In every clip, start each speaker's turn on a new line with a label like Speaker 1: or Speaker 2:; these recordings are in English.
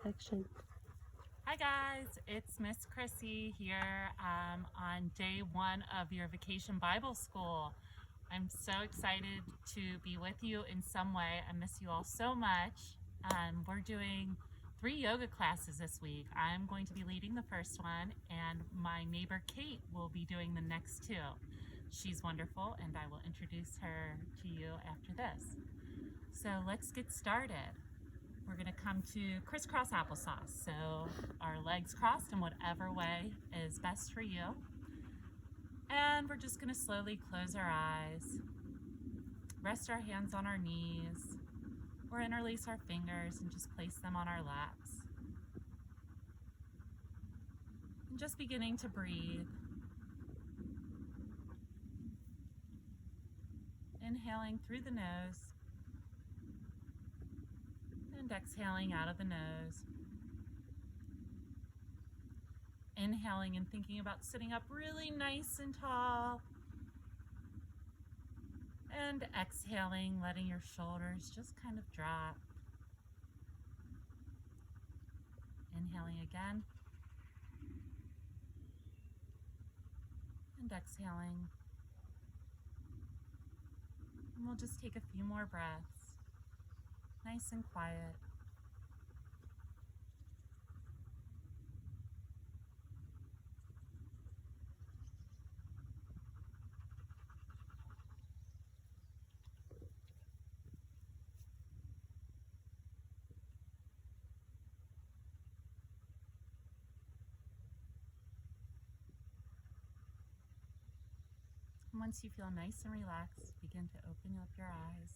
Speaker 1: Action.
Speaker 2: Hi guys, it's Miss Chrissy here on day one of your Vacation Bible School. I'm so excited to be with you in some way. I miss you all so much. We're doing 3 yoga classes this week. I'm going to be leading the first one, and my neighbor Kate will be doing the next 2. She's wonderful, and I will introduce her to you after this. So let's get started. We're going to come to crisscross applesauce. So our legs crossed in whatever way is best for you. And we're just going to slowly close our eyes, rest our hands on our knees, or interlace our fingers and just place them on our laps. And just beginning to breathe. Inhaling through the nose. And exhaling out of the nose. Inhaling and thinking about sitting up really nice and tall. And exhaling, letting your shoulders just kind of drop. Inhaling again. And exhaling. And we'll just take a few more breaths. Nice and quiet. And once you feel nice and relaxed, begin to open up your eyes.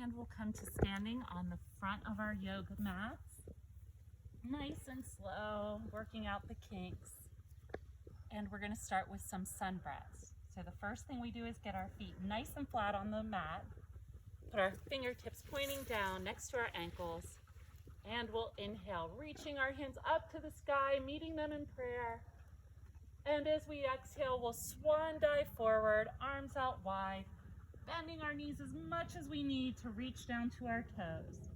Speaker 2: And we'll come to standing on the front of our yoga mats. Nice and slow, working out the kinks. And we're going to start with some sun breaths. So the first thing we do is get our feet nice and flat on the mat. Put our fingertips pointing down next to our ankles. And we'll inhale, reaching our hands up to the sky, meeting them in prayer. And as we exhale, we'll swan dive forward, arms out wide, bending our knees as much as we need to reach down to our toes.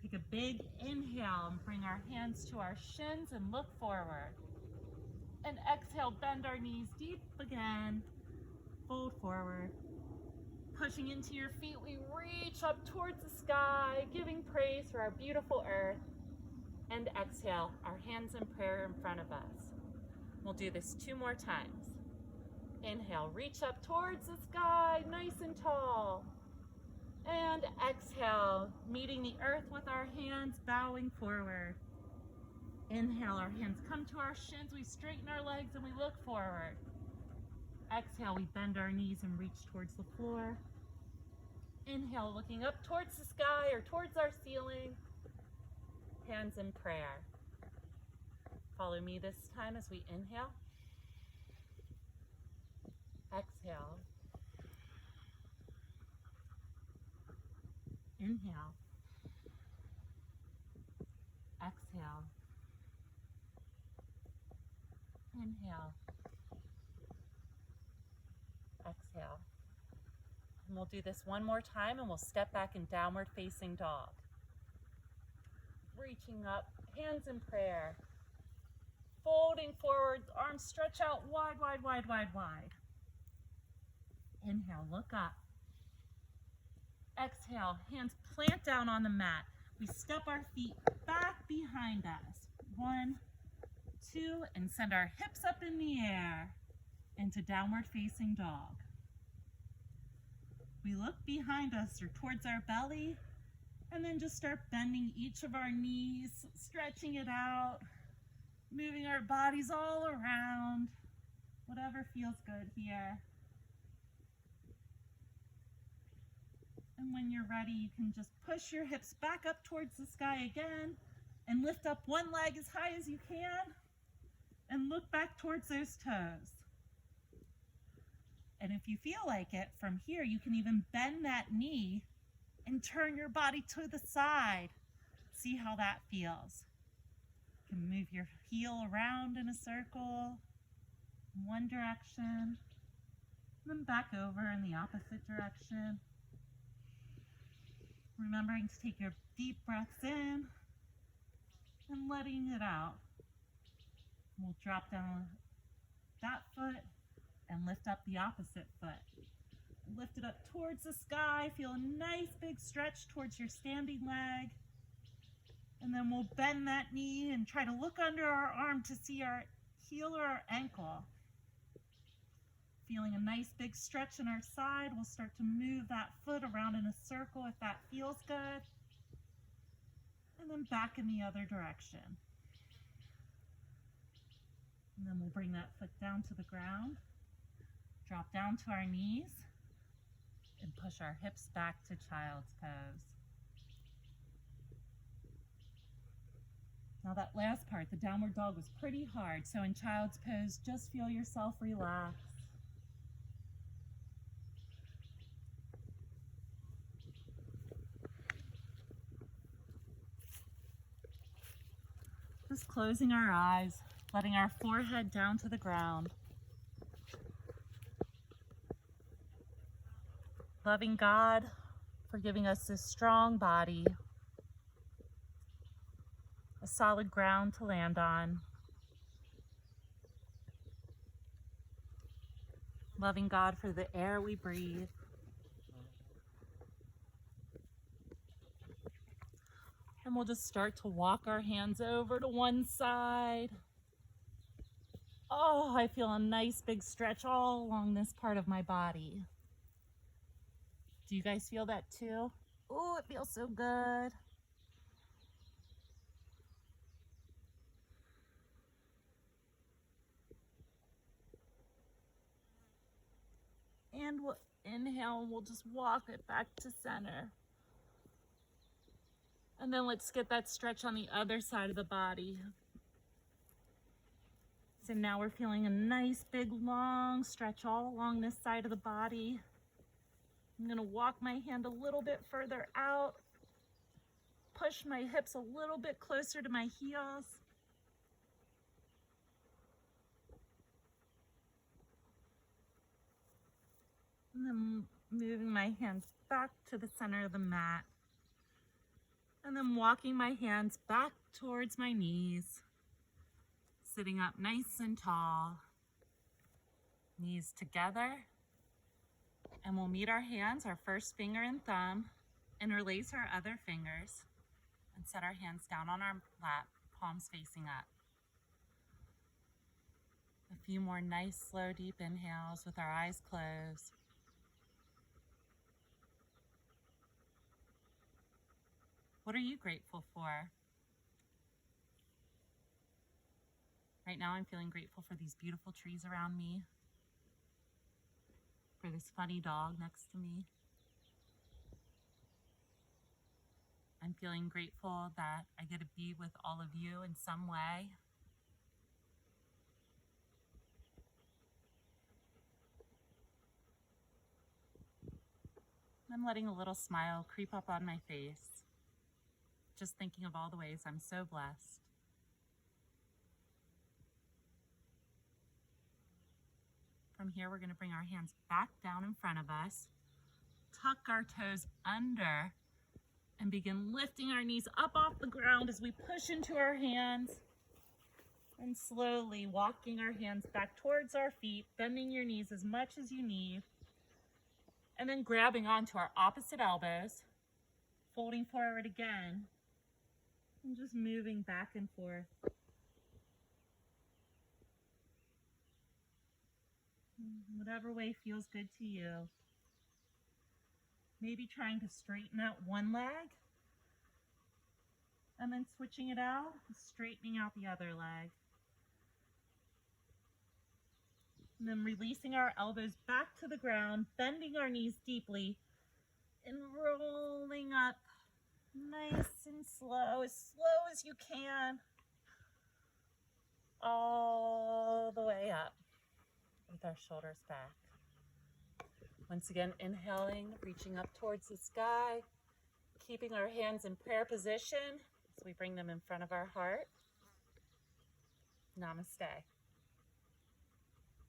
Speaker 2: Take a big inhale and bring our hands to our shins and look forward. And exhale, bend our knees deep again, fold forward. Pushing into your feet, we reach up towards the sky, giving praise for our beautiful earth. And exhale, our hands in prayer in front of us. We'll do this 2 more times. Inhale, reach up towards the sky, nice and tall. And exhale, meeting the earth with our hands, bowing forward. Inhale, our hands come to our shins, we straighten our legs and we look forward. Exhale, we bend our knees and reach towards the floor. Inhale, looking up towards the sky or towards our ceiling. Hands in prayer. Follow me this time as we inhale. Exhale. Inhale. Exhale. Inhale. Exhale. And we'll do this 1 more time and we'll step back in downward facing dog. Reaching up, hands in prayer. Folding forward, arms stretch out wide, wide, wide, wide, wide. Inhale, look up. Exhale, hands plant down on the mat. We step our feet back behind us. 1, 2, and send our hips up in the air into downward facing dog. We look behind us or towards our belly, and then just start bending each of our knees, stretching it out, moving our bodies all around, whatever feels good here. And when you're ready, you can just push your hips back up towards the sky again and lift up one leg as high as you can and look back towards those toes. And if you feel like it, from here, you can even bend that knee and turn your body to the side. See how that feels. You can move your heel around in a circle, in one direction, and then back over in the opposite direction. Remembering to take your deep breaths in and letting it out. We'll drop down that foot and lift up the opposite foot. Lift it up towards the sky. Feel a nice big stretch towards your standing leg. And then we'll bend that knee and try to look under our arm to see our heel or our ankle. Feeling a nice big stretch in our side, we'll start to move that foot around in a circle if that feels good. And then back in the other direction. And then we'll bring that foot down to the ground, drop down to our knees, and push our hips back to child's pose. Now that last part, the downward dog, was pretty hard, so in child's pose, just feel yourself relax. Just closing our eyes, letting our forehead down to the ground. Loving God for giving us this strong body, a solid ground to land on. Loving God for the air we breathe. And we'll just start to walk our hands over to one side. Oh, I feel a nice big stretch all along this part of my body. Do you guys feel that too? Oh, it feels so good. And we'll inhale and we'll just walk it back to center. And then let's get that stretch on the other side of the body. So now we're feeling a nice big long stretch all along this side of the body. I'm gonna walk my hand a little bit further out, push my hips a little bit closer to my heels. And then moving my hands back to the center of the mat. And then walking my hands back towards my knees. Sitting up nice and tall. Knees together. And we'll meet our hands, our first finger and thumb, interlace our other fingers, and set our hands down on our lap, palms facing up. A few more nice, slow, deep inhales with our eyes closed. What are you grateful for? Right now I'm feeling grateful for these beautiful trees around me, for this funny dog next to me. I'm feeling grateful that I get to be with all of you in some way. I'm letting a little smile creep up on my face, just thinking of all the ways I'm so blessed. From here, we're going to bring our hands back down in front of us, tuck our toes under, and begin lifting our knees up off the ground as we push into our hands, and slowly walking our hands back towards our feet, bending your knees as much as you need, and then grabbing onto our opposite elbows, folding forward again, and just moving back and forth. Whatever way feels good to you. Maybe trying to straighten out one leg, and then switching it out, straightening out the other leg. And then releasing our elbows back to the ground, bending our knees deeply, and rolling up nice and slow as you can, all the way up with our shoulders back. Once again, inhaling, reaching up towards the sky, keeping our hands in prayer position as we bring them in front of our heart. Namaste.